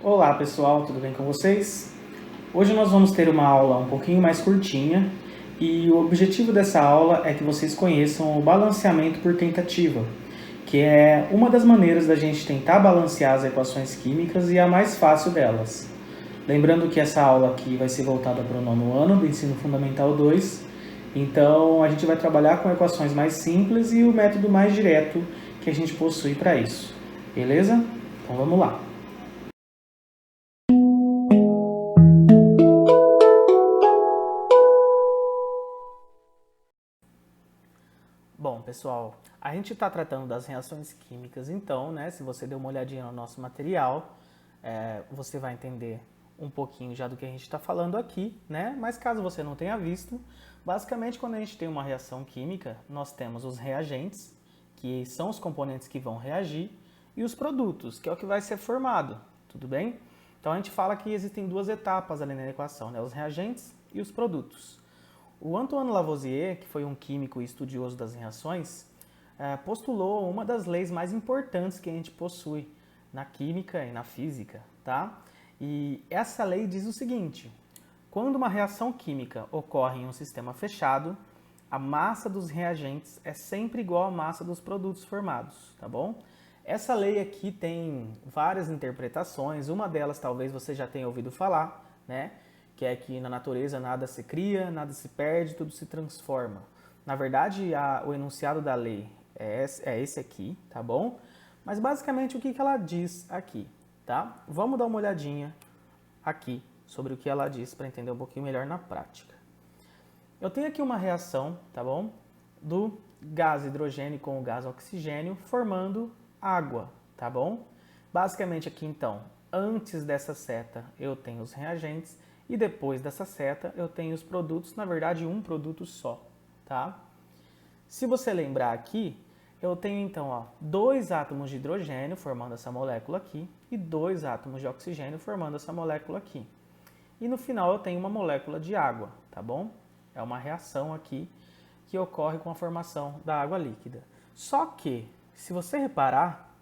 Olá pessoal, tudo bem com vocês? Hoje nós vamos ter uma aula um pouquinho mais curtinha e o objetivo dessa aula é que vocês conheçam o balanceamento por tentativa, que é uma das maneiras da gente tentar balancear as equações químicas e a mais fácil delas. Lembrando que essa aula aqui vai ser voltada para o nono ano do Ensino Fundamental 2, então a gente vai trabalhar com equações mais simples e o método mais direto que a gente possui para isso, beleza? Então vamos lá. Bom, pessoal, a gente está tratando das reações químicas, então, né, se você deu uma olhadinha no nosso material, você vai entender um pouquinho já do que a gente está falando aqui, né? Mas caso você não tenha visto, basicamente quando a gente tem uma reação química, nós temos os reagentes, que são os componentes que vão reagir, e os produtos, que é o que vai ser formado, tudo bem? Então a gente fala que existem duas etapas ali na equação, né? Os reagentes e os produtos. O Antoine Lavoisier, que foi um químico e estudioso das reações, postulou uma das leis mais importantes que a gente possui na química e na física, tá? E essa lei diz o seguinte: quando uma reação química ocorre em um sistema fechado, a massa dos reagentes é sempre igual à massa dos produtos formados, tá bom? Essa lei aqui tem várias interpretações, uma delas talvez você já tenha ouvido falar, né? Que é que na natureza nada se cria, nada se perde, tudo se transforma. Na verdade, o enunciado da lei é esse aqui, tá bom? Mas basicamente o que ela diz aqui, tá? Vamos dar uma olhadinha aqui sobre o que ela diz para entender um pouquinho melhor na prática. Eu tenho aqui uma reação, tá bom? Do gás hidrogênio com o gás oxigênio formando água, tá bom? Basicamente aqui então, antes dessa seta eu tenho os reagentes e depois dessa seta eu tenho os produtos, na verdade um produto só, tá? Se você lembrar aqui, eu tenho então ó, 2 átomos de hidrogênio formando essa molécula aqui e 2 átomos de oxigênio formando essa molécula aqui. E no final eu tenho uma molécula de água, tá bom? É uma reação aqui que ocorre com a formação da água líquida. Só que, se você reparar,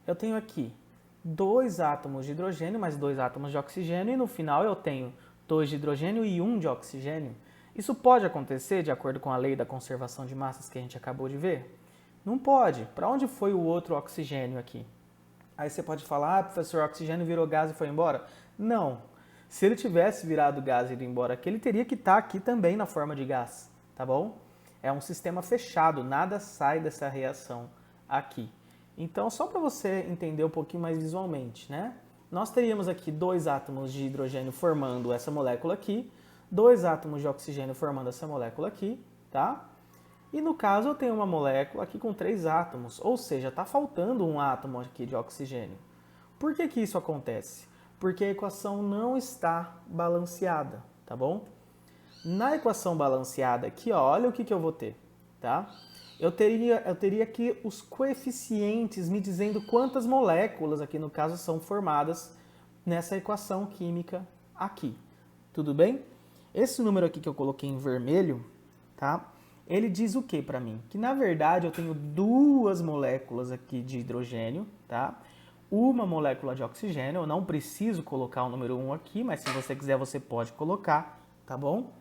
eu tenho aqui 2 átomos de hidrogênio mais 2 átomos de oxigênio e no final eu tenho 2 de hidrogênio e 1 de oxigênio. Isso pode acontecer de acordo com a lei da conservação de massas que a gente acabou de ver? Não pode. Para onde foi o outro oxigênio aqui? Aí você pode falar, professor, o oxigênio virou gás e foi embora? Não. Se ele tivesse virado gás e ido embora aqui, ele teria que estar aqui também na forma de gás, tá bom? É um sistema fechado, nada sai dessa reação aqui. Então, só para você entender um pouquinho mais visualmente, né? Nós teríamos aqui 2 átomos de hidrogênio formando essa molécula aqui, 2 átomos de oxigênio formando essa molécula aqui, tá? E no caso eu tenho uma molécula aqui com 3 átomos, ou seja, está faltando um átomo aqui de oxigênio. Por que que isso acontece? Porque a equação não está balanceada, tá bom? Na equação balanceada aqui, ó, olha o que eu vou ter, tá? Eu teria aqui os coeficientes me dizendo quantas moléculas, aqui no caso, são formadas nessa equação química aqui. Tudo bem? Esse número aqui que eu coloquei em vermelho, tá? Ele diz o que para mim? Que na verdade eu tenho 2 moléculas aqui de hidrogênio, tá? Uma molécula de oxigênio, eu não preciso colocar o número 1 aqui, mas se você quiser você pode colocar, tá bom?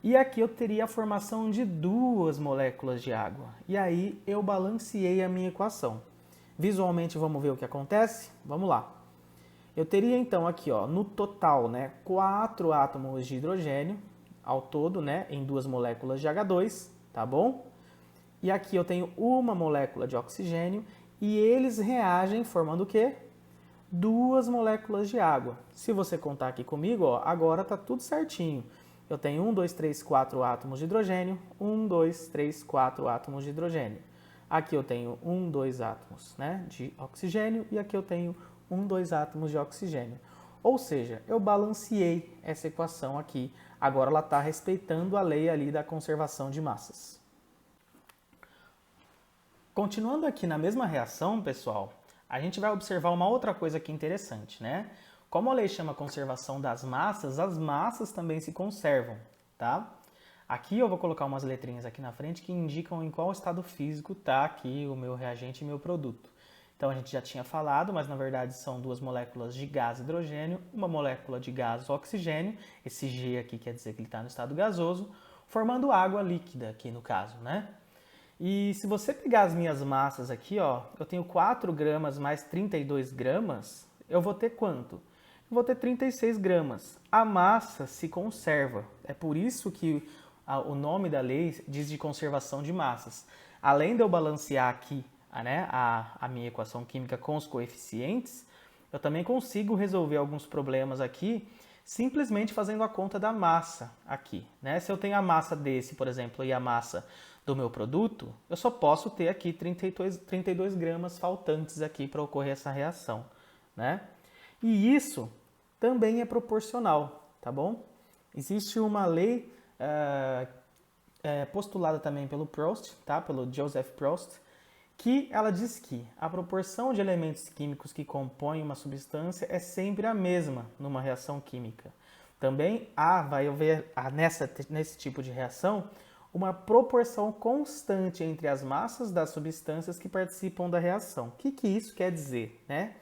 E aqui eu teria a formação de 2 moléculas de água. E aí eu balanceei a minha equação. Visualmente vamos ver o que acontece? Vamos lá. Eu teria então aqui, ó, no total, né, 4 átomos de hidrogênio ao todo, né, em 2 moléculas de H2, tá bom? E aqui eu tenho uma molécula de oxigênio e eles reagem formando o quê? 2 moléculas de água. Se você contar aqui comigo, ó, agora tá tudo certinho. Eu tenho 1, 2, 3, 4 átomos de hidrogênio, 1, 2, 3, 4 átomos de hidrogênio. Aqui eu tenho 1, 2 átomos, né, de oxigênio e aqui eu tenho 1, 2 átomos de oxigênio. Ou seja, eu balanceei essa equação aqui. Agora ela está respeitando a lei ali da conservação de massas. Continuando aqui na mesma reação, pessoal, a gente vai observar uma outra coisa aqui interessante, né? Como a lei chama conservação das massas, as massas também se conservam, tá? Aqui eu vou colocar umas letrinhas aqui na frente que indicam em qual estado físico está aqui o meu reagente e meu produto. Então a gente já tinha falado, mas na verdade são duas moléculas de gás hidrogênio, uma molécula de gás oxigênio, esse G aqui quer dizer que ele está no estado gasoso, formando água líquida aqui no caso, né? E se você pegar as minhas massas aqui, ó, eu tenho 4 gramas mais 32 gramas, eu vou ter quanto? Eu vou ter 36 gramas. A massa se conserva. É por isso que o nome da lei diz de conservação de massas. Além de eu balancear aqui, né, a minha equação química com os coeficientes, eu também consigo resolver alguns problemas aqui simplesmente fazendo a conta da massa aqui, né? Se eu tenho a massa desse, por exemplo, e a massa do meu produto, eu só posso ter aqui 32 gramas faltantes aqui para ocorrer essa reação, né? E isso também é proporcional, tá bom? Existe uma lei postulada também pelo Proust, tá? Pelo Joseph Proust, que ela diz que a proporção de elementos químicos que compõem uma substância é sempre a mesma numa reação química. Também vai haver nesse tipo de reação uma proporção constante entre as massas das substâncias que participam da reação. O que isso quer dizer, né?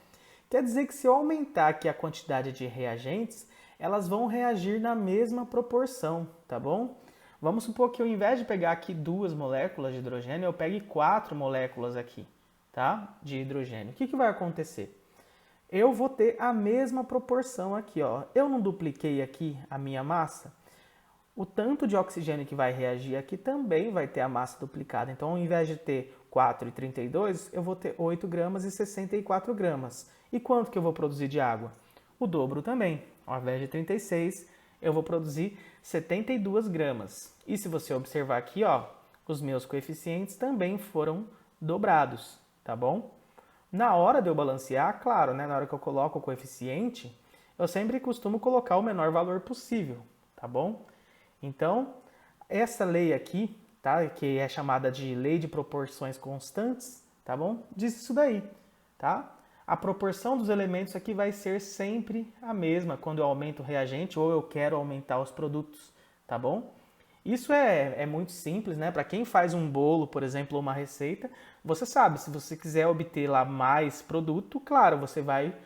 Quer dizer que se eu aumentar aqui a quantidade de reagentes, elas vão reagir na mesma proporção, tá bom? Vamos supor que ao invés de pegar aqui 2 moléculas de hidrogênio, eu pegue 4 moléculas aqui, tá? De hidrogênio. O que vai acontecer? Eu vou ter a mesma proporção aqui, ó. Eu não dupliquei aqui a minha massa? O tanto de oxigênio que vai reagir aqui também vai ter a massa duplicada. Então, ao invés de ter 4 e 32, eu vou ter 8 gramas e 64 gramas. E quanto que eu vou produzir de água? O dobro também. Ao invés de 36, eu vou produzir 72 gramas. E se você observar aqui, ó, os meus coeficientes também foram dobrados, tá bom? Na hora de eu balancear, claro, né, na hora que eu coloco o coeficiente, eu sempre costumo colocar o menor valor possível, tá bom? Então, essa lei aqui, tá, que é chamada de lei de proporções constantes, tá bom? Diz isso daí, tá? A proporção dos elementos aqui vai ser sempre a mesma quando eu aumento o reagente ou eu quero aumentar os produtos, tá bom? Isso é muito simples, né? Para quem faz um bolo, por exemplo, ou uma receita, você sabe, se você quiser obter lá mais produto, claro, você vai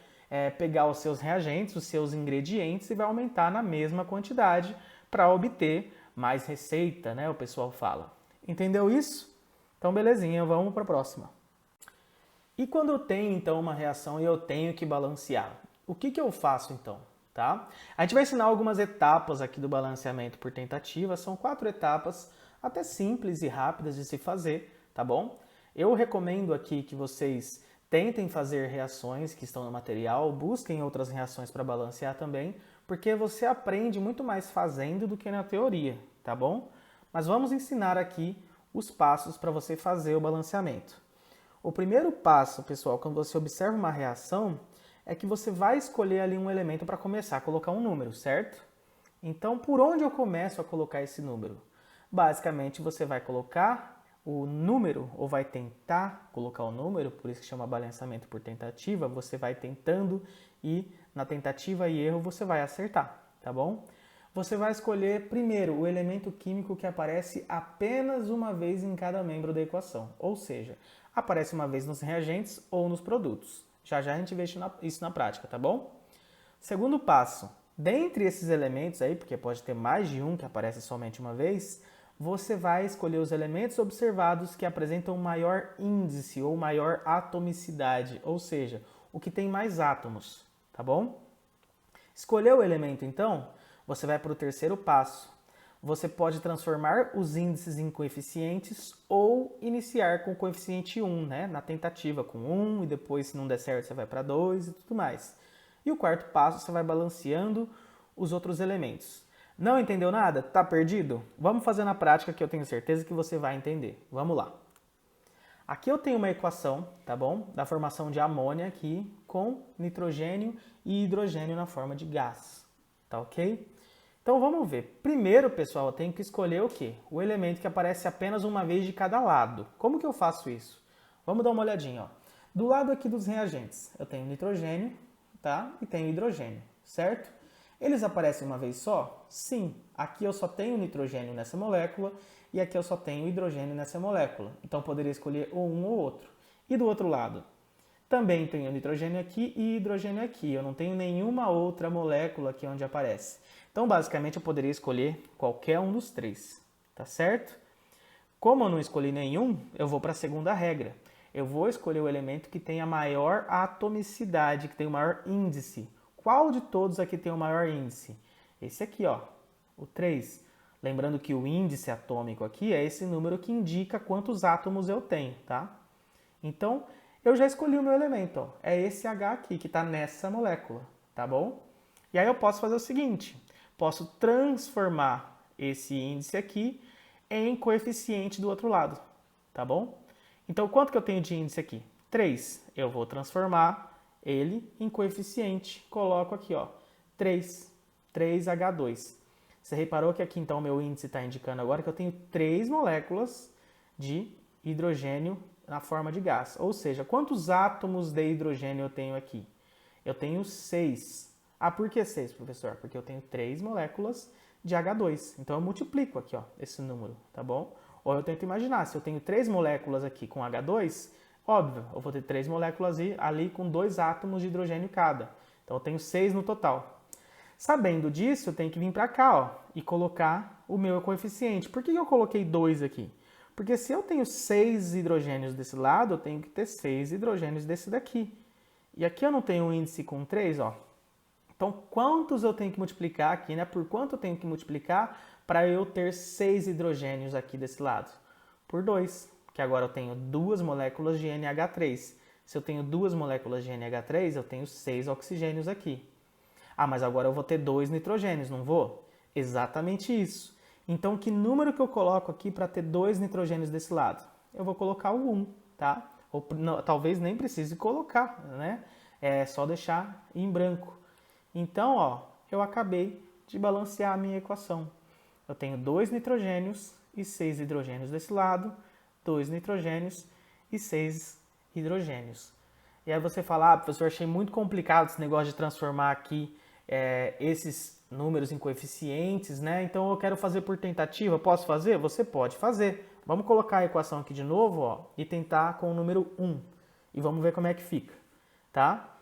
pegar os seus reagentes, os seus ingredientes e vai aumentar na mesma quantidade para obter mais receita, né? O pessoal fala. Entendeu isso? Então, belezinha, vamos para a próxima. E quando eu tenho, então, uma reação e eu tenho que balancear, o que eu faço, então? Tá? A gente vai ensinar algumas etapas aqui do balanceamento por tentativa. São 4 etapas, até simples e rápidas de se fazer, tá bom? Eu recomendo aqui que vocês tentem fazer reações que estão no material, busquem outras reações para balancear também, porque você aprende muito mais fazendo do que na teoria, tá bom? Mas vamos ensinar aqui os passos para você fazer o balanceamento. O primeiro passo, pessoal, quando você observa uma reação, é que você vai escolher ali um elemento para começar a colocar um número, certo? Então, por onde eu começo a colocar esse número? Basicamente, você vai colocar o número, ou vai tentar colocar o número, por isso que chama balanceamento por tentativa, você vai tentando e na tentativa e erro você vai acertar, tá bom? Você vai escolher primeiro o elemento químico que aparece apenas uma vez em cada membro da equação, ou seja, aparece uma vez nos reagentes ou nos produtos. Já já a gente vê isso na prática, tá bom? Segundo passo, dentre esses elementos aí, porque pode ter mais de um que aparece somente uma vez, você vai escolher os elementos observados que apresentam maior índice ou maior atomicidade, ou seja, o que tem mais átomos, tá bom? Escolheu o elemento então, você vai para o terceiro passo. Você pode transformar os índices em coeficientes ou iniciar com o coeficiente 1, né? Na tentativa com 1 e depois, se não der certo, você vai para 2 e tudo mais. E o quarto passo, você vai balanceando os outros elementos. Não entendeu nada? Tá perdido? Vamos fazer na prática que eu tenho certeza que você vai entender. Vamos lá. Aqui eu tenho uma equação, tá bom? Da formação de amônia aqui com nitrogênio e hidrogênio na forma de gás, tá ok? Então vamos ver. Primeiro, pessoal, eu tenho que escolher o quê? O elemento que aparece apenas uma vez de cada lado. Como que eu faço isso? Vamos dar uma olhadinha, ó. Do lado aqui dos reagentes, eu tenho nitrogênio, tá? E tenho hidrogênio, certo? Eles aparecem uma vez só? Sim. Aqui eu só tenho nitrogênio nessa molécula e aqui eu só tenho hidrogênio nessa molécula. Então eu poderia escolher ou um ou outro. E do outro lado? Também tenho nitrogênio aqui e hidrogênio aqui. Eu não tenho nenhuma outra molécula aqui onde aparece. Então, basicamente, eu poderia escolher qualquer um dos três, tá certo? Como eu não escolhi nenhum, eu vou para a segunda regra. Eu vou escolher o elemento que tem a maior atomicidade, que tem o maior índice. Qual de todos aqui tem o maior índice? Esse aqui, ó, o 3. Lembrando que o índice atômico aqui é esse número que indica quantos átomos eu tenho, tá? Então, eu já escolhi o meu elemento, ó. É esse H aqui, que está nessa molécula, tá bom? E aí eu posso fazer o seguinte, posso transformar esse índice aqui em coeficiente do outro lado, tá bom? Então, quanto que eu tenho de índice aqui? 3. Eu vou transformar ele em coeficiente. Coloco aqui, ó, 3. 3H2. Você reparou que aqui, então, o meu índice está indicando agora que eu tenho 3 moléculas de hidrogênio na forma de gás. Ou seja, quantos átomos de hidrogênio eu tenho aqui? Eu tenho 6. Ah, por que 6, professor? Porque eu tenho 3 moléculas de H2. Então, eu multiplico aqui, ó, esse número, tá bom? Ou eu tento imaginar, se eu tenho 3 moléculas aqui com H2, óbvio, eu vou ter 3 moléculas ali com 2 átomos de hidrogênio cada. Então, eu tenho 6 no total. Sabendo disso, eu tenho que vir para cá, ó, e colocar o meu coeficiente. Por que eu coloquei 2 aqui? Porque se eu tenho 6 hidrogênios desse lado, eu tenho que ter 6 hidrogênios desse daqui. E aqui eu não tenho um índice com 3, ó. Então, quantos eu tenho que multiplicar aqui, né? Por quanto eu tenho que multiplicar para eu ter 6 hidrogênios aqui desse lado? Por 2, que agora eu tenho 2 moléculas de NH3. Se eu tenho 2 moléculas de NH3, eu tenho 6 oxigênios aqui. Ah, mas agora eu vou ter 2 nitrogênios, não vou? Exatamente isso. Então, que número que eu coloco aqui para ter 2 nitrogênios desse lado? Eu vou colocar o 1, tá? Ou não, talvez nem precise colocar, né? É só deixar em branco. Então, ó, eu acabei de balancear a minha equação. Eu tenho 2 nitrogênios e 6 hidrogênios desse lado, 2 nitrogênios e 6 hidrogênios. E aí você fala, ah, professor, achei muito complicado esse negócio de transformar aqui esses números em coeficientes, né? Então eu quero fazer por tentativa, posso fazer? Você pode fazer. Vamos colocar a equação aqui de novo, ó, e tentar com o número 1. E vamos ver como é que fica, tá?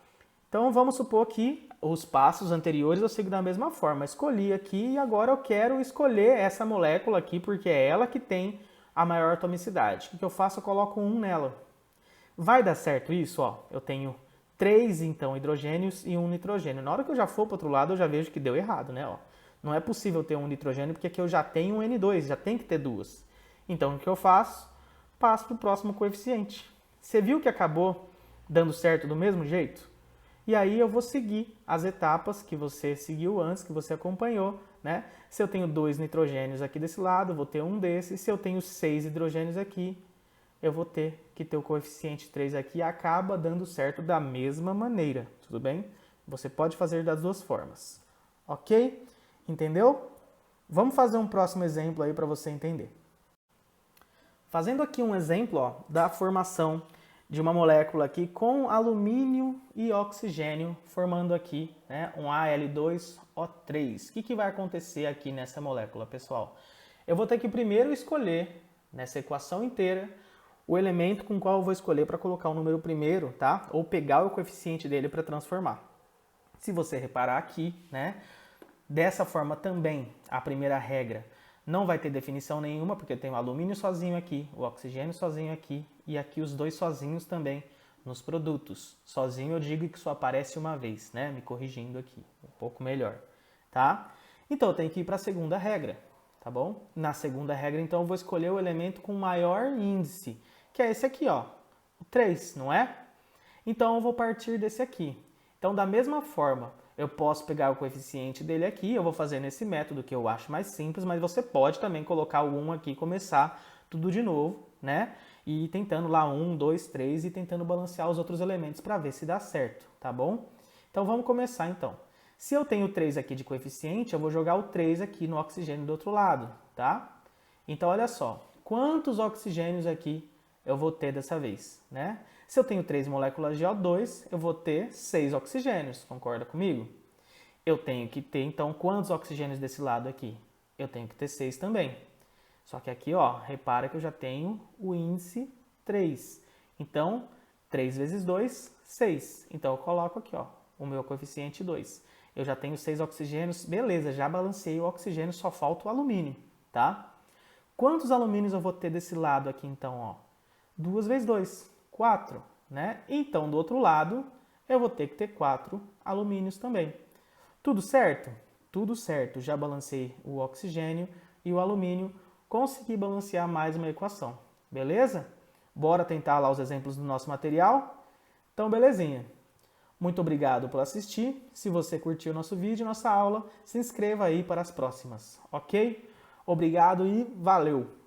Então vamos supor que os passos anteriores eu sigo da mesma forma. Escolhi aqui e agora eu quero escolher essa molécula aqui porque é ela que tem a maior atomicidade. O que eu faço? Eu coloco 1 nela. Vai dar certo isso? Ó, eu tenho 3, então, hidrogênios e 1 nitrogênio. Na hora que eu já for para o outro lado, eu já vejo que deu errado, né? Ó, não é possível ter 1 nitrogênio porque aqui eu já tenho um N2, já tem que ter 2. Então, o que eu faço? Passo para o próximo coeficiente. Você viu que acabou dando certo do mesmo jeito? E aí eu vou seguir as etapas que você seguiu antes, que você acompanhou, né? Se eu tenho 2 nitrogênios aqui desse lado, eu vou ter um desses. Se eu tenho 6 hidrogênios aqui, eu vou ter que ter o coeficiente 3 aqui e acaba dando certo da mesma maneira, tudo bem? Você pode fazer das duas formas, ok? Entendeu? Vamos fazer um próximo exemplo aí para você entender. Fazendo aqui um exemplo, ó, da formação de uma molécula aqui com alumínio e oxigênio, formando aqui, né, um Al2O3. O que vai acontecer aqui nessa molécula, pessoal? Eu vou ter que primeiro escolher, nessa equação inteira, o elemento com qual eu vou escolher para colocar o número primeiro, tá? Ou pegar o coeficiente dele para transformar. Se você reparar aqui, né? Dessa forma também, a primeira regra não vai ter definição nenhuma, porque tem o alumínio sozinho aqui, o oxigênio sozinho aqui e aqui os dois sozinhos também nos produtos. Sozinho eu digo que só aparece uma vez, né? Me corrigindo aqui, um pouco melhor, tá? Então eu tenho que ir para a segunda regra, tá bom? Na segunda regra, então, eu vou escolher o elemento com maior índice, que é esse aqui, ó, o 3, não é? Então eu vou partir desse aqui. Então, da mesma forma, eu posso pegar o coeficiente dele aqui, eu vou fazer nesse método que eu acho mais simples, mas você pode também colocar o 1 aqui e começar tudo de novo, né? E ir tentando lá 1, 2, 3 e tentando balancear os outros elementos para ver se dá certo, tá bom? Então vamos começar então. Se eu tenho 3 aqui de coeficiente, eu vou jogar o 3 aqui no oxigênio do outro lado, tá? Então olha só, quantos oxigênios aqui eu vou ter dessa vez, né? Se eu tenho 3 moléculas de O2, eu vou ter 6 oxigênios, concorda comigo? Eu tenho que ter, então, quantos oxigênios desse lado aqui? Eu tenho que ter 6 também. Só que aqui, ó, repara que eu já tenho o índice 3. Então, 3 vezes 2, 6. Então, eu coloco aqui, ó, o meu coeficiente 2. Eu já tenho 6 oxigênios, beleza, já balanceei o oxigênio, só falta o alumínio, tá? Quantos alumínios eu vou ter desse lado aqui, então, ó? 2 vezes 2, 4, né? Então, do outro lado, eu vou ter que ter 4 alumínios também. Tudo certo? Tudo certo. Já balancei o oxigênio e o alumínio. Consegui balancear mais uma equação. Beleza? Bora tentar lá os exemplos do nosso material? Então, belezinha. Muito obrigado por assistir. Se você curtiu o nosso vídeo, nossa aula, se inscreva aí para as próximas, ok? Obrigado e valeu!